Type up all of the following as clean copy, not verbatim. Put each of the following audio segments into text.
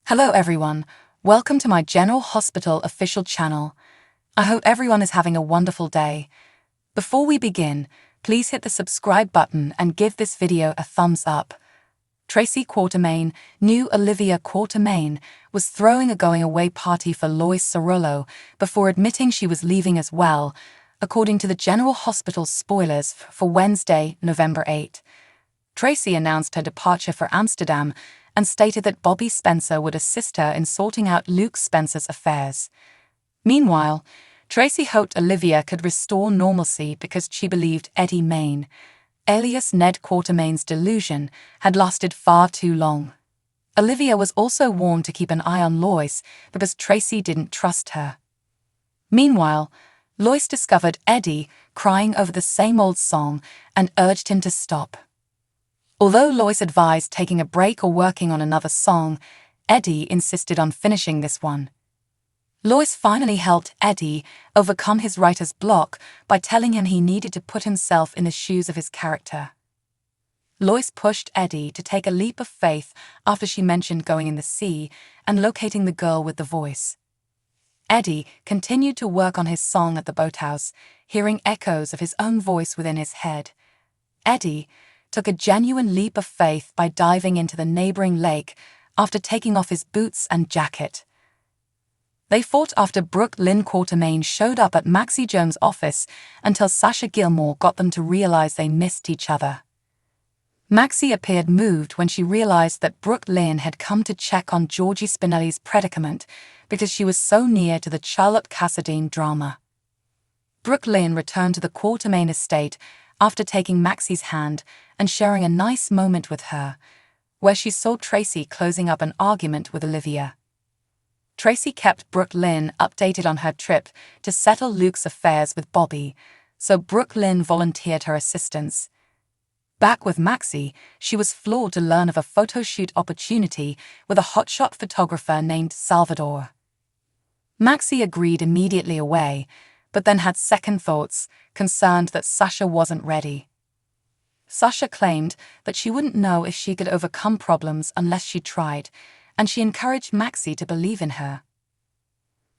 Hello everyone, welcome to my General Hospital official channel. I hope everyone is having a wonderful day. Before we begin, please hit the subscribe button and give this video a thumbs up. Tracy Quartermaine, new Olivia Quartermaine, was throwing a going-away party for Lois Cerullo before admitting she was leaving as well, according to the General Hospital spoilers for Wednesday, November 8. Tracy announced her departure for Amsterdam and stated that Bobby Spencer would assist her in sorting out Luke Spencer's affairs. Meanwhile, Tracy hoped Olivia could restore normalcy because she believed Eddie Main, alias Ned Quartermaine's delusion, had lasted far too long. Olivia was also warned to keep an eye on Lois because Tracy didn't trust her. Meanwhile, Lois discovered Eddie crying over the same old song and urged him to stop. Although Lois advised taking a break or working on another song, Eddie insisted on finishing this one. Lois finally helped Eddie overcome his writer's block by telling him he needed to put himself in the shoes of his character. Lois pushed Eddie to take a leap of faith after she mentioned going in the sea and locating the girl with the voice. Eddie continued to work on his song at the boathouse, hearing echoes of his own voice within his head. Eddie took a genuine leap of faith by diving into the neighboring lake after taking off his boots and jacket. They fought after Brooke Lynn Quartermaine showed up at Maxie Jones' office until Sasha Gilmore got them to realize they missed each other. Maxie appeared moved when she realized that Brooke Lynn had come to check on Georgie Spinelli's predicament because she was so near to the Charlotte Cassadine drama. Brooke Lynn returned to the Quartermaine estate after taking Maxie's hand and sharing a nice moment with her, where she saw Tracy closing up an argument with Olivia. Tracy kept Brooke Lynn updated on her trip to settle Luke's affairs with Bobby, so Brooke Lynn volunteered her assistance. Back with Maxie, she was floored to learn of a photo shoot opportunity with a hotshot photographer named Salvador. Maxie agreed immediately away, but then had second thoughts, concerned that Sasha wasn't ready. Sasha claimed that she wouldn't know if she could overcome problems unless she tried, and she encouraged Maxie to believe in her.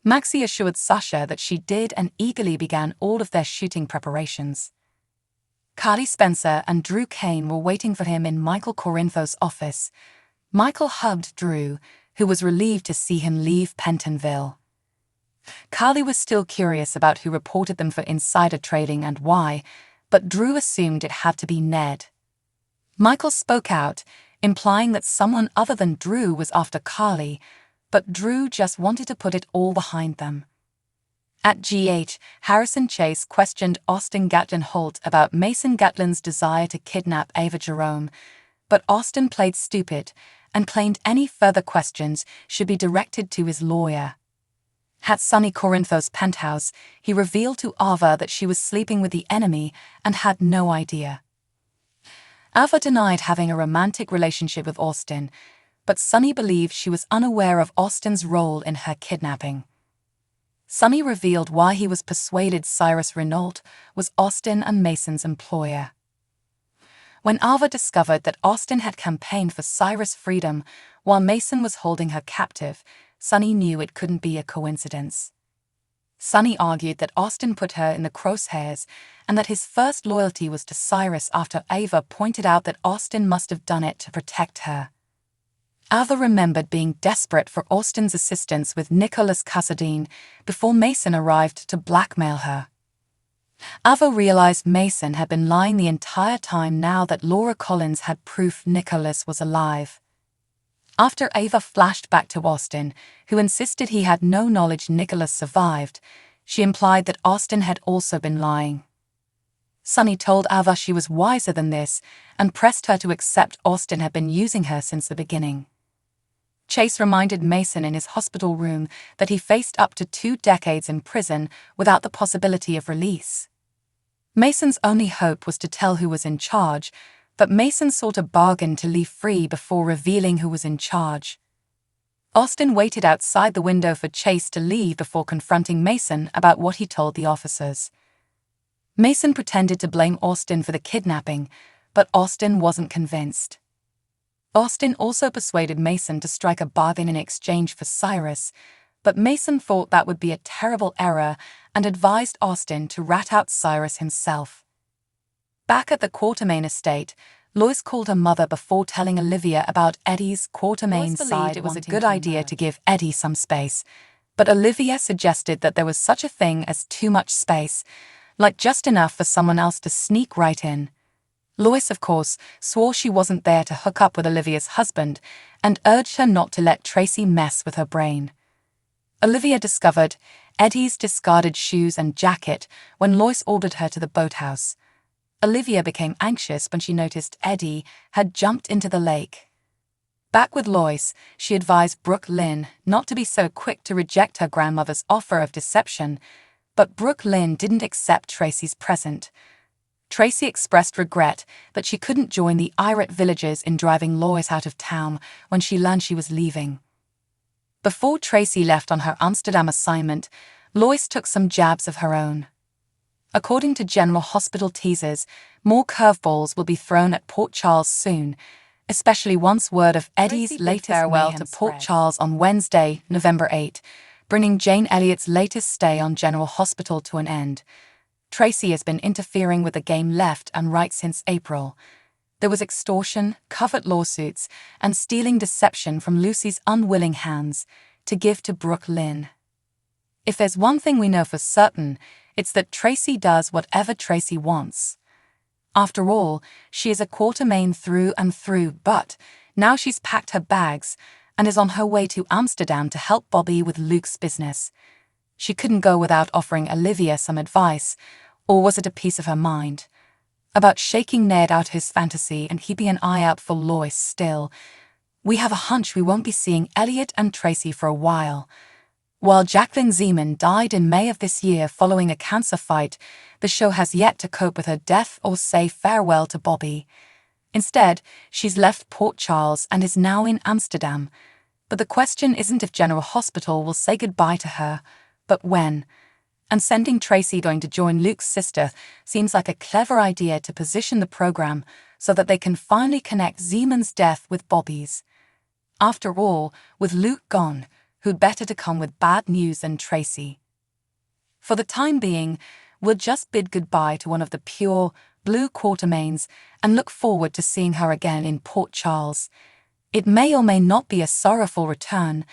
Maxie assured Sasha that she did and eagerly began all of their shooting preparations. Carly Spencer and Drew Kane were waiting for him in Michael Corinthos' office. Michael hugged Drew, who was relieved to see him leave Pentonville. Carly was still curious about who reported them for insider trading and why, but Drew assumed it had to be Ned. Michael spoke out, implying that someone other than Drew was after Carly, but Drew just wanted to put it all behind them. At GH, Harrison Chase questioned Austin Gatlin Holt about Mason Gatlin's desire to kidnap Ava Jerome, but Austin played stupid and claimed any further questions should be directed to his lawyer. At Sonny Corinthos' penthouse, he revealed to Ava that she was sleeping with the enemy and had no idea. Ava denied having a romantic relationship with Austin, but Sonny believed she was unaware of Austin's role in her kidnapping. Sonny revealed why he was persuaded Cyrus Renault was Austin and Mason's employer. When Ava discovered that Austin had campaigned for Cyrus' freedom while Mason was holding her captive, Sonny knew it couldn't be a coincidence. Sonny argued that Austin put her in the crosshairs and that his first loyalty was to Cyrus after Ava pointed out that Austin must have done it to protect her. Ava remembered being desperate for Austin's assistance with Nicholas Cassadine before Mason arrived to blackmail her. Ava realized Mason had been lying the entire time now that Laura Collins had proof Nicholas was alive. After Ava flashed back to Austin, who insisted he had no knowledge Nicholas survived, she implied that Austin had also been lying. Sonny told Ava she was wiser than this and pressed her to accept Austin had been using her since the beginning. Chase reminded Mason in his hospital room that he faced up to 2 decades in prison without the possibility of release. Mason's only hope was to tell who was in charge, but Mason sought a bargain to leave free before revealing who was in charge. Austin waited outside the window for Chase to leave before confronting Mason about what he told the officers. Mason pretended to blame Austin for the kidnapping, but Austin wasn't convinced. Austin also persuaded Mason to strike a bargain in exchange for Cyrus, but Mason thought that would be a terrible error and advised Austin to rat out Cyrus himself. Back at the Quatermain estate, Lois called her mother before telling Olivia about Eddie's Quatermain side. Believed it was a good idea to give Eddie some space, but Olivia suggested that there was such a thing as too much space, like just enough for someone else to sneak right in. Lois, of course, swore she wasn't there to hook up with Olivia's husband and urged her not to let Tracy mess with her brain. Olivia discovered Eddie's discarded shoes and jacket when Lois ordered her to the boathouse. Olivia became anxious when she noticed Eddie had jumped into the lake. Back with Lois, she advised Brooke Lynn not to be so quick to reject her grandmother's offer of deception, but Brooke Lynn didn't accept Tracy's present. Tracy expressed regret that she couldn't join the irate villagers in driving Lois out of town when she learned she was leaving. Before Tracy left on her Amsterdam assignment, Lois took some jabs of her own. According to General Hospital teasers, more curveballs will be thrown at Port Charles soon, especially once word of Eddie's latest farewell to Port Charles on Wednesday, November 8, bringing Jane Elliott's latest stay on General Hospital to an end. Tracy has been interfering with the game left and right since April. There was extortion, covert lawsuits, and stealing deception from Lucy's unwilling hands to give to Brooke Lynn. If there's one thing we know for certain, it's that Tracy does whatever Tracy wants. After all, she is a Quatermain through and through, but now she's packed her bags and is on her way to Amsterdam to help Bobby with Luke's business. She couldn't go without offering Olivia some advice, or was it a piece of her mind? About shaking Ned out his fantasy and keeping an eye out for Lois still. We have a hunch we won't be seeing Elliot and Tracy for a while. While Jacqueline Zeman died in May of this year following a cancer fight, the show has yet to cope with her death or say farewell to Bobby. Instead, she's left Port Charles and is now in Amsterdam. But the question isn't if General Hospital will say goodbye to her, but when. And sending Tracy going to join Luke's sister seems like a clever idea to position the program so that they can finally connect Zeman's death with Bobby's. After all, with Luke gone, who'd better to come with bad news than Tracy? For the time being, we'll just bid goodbye to one of the pure, blue Quatermains and look forward to seeing her again in Port Charles. It may or may not be a sorrowful return,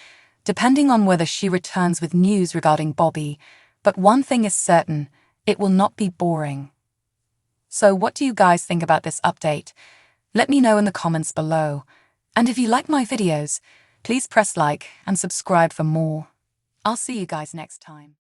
depending on whether she returns with news regarding Bobby, but one thing is certain, it will not be boring. So what do you guys think about this update? Let me know in the comments below. And if you like my videos, please press like and subscribe for more. I'll see you guys next time.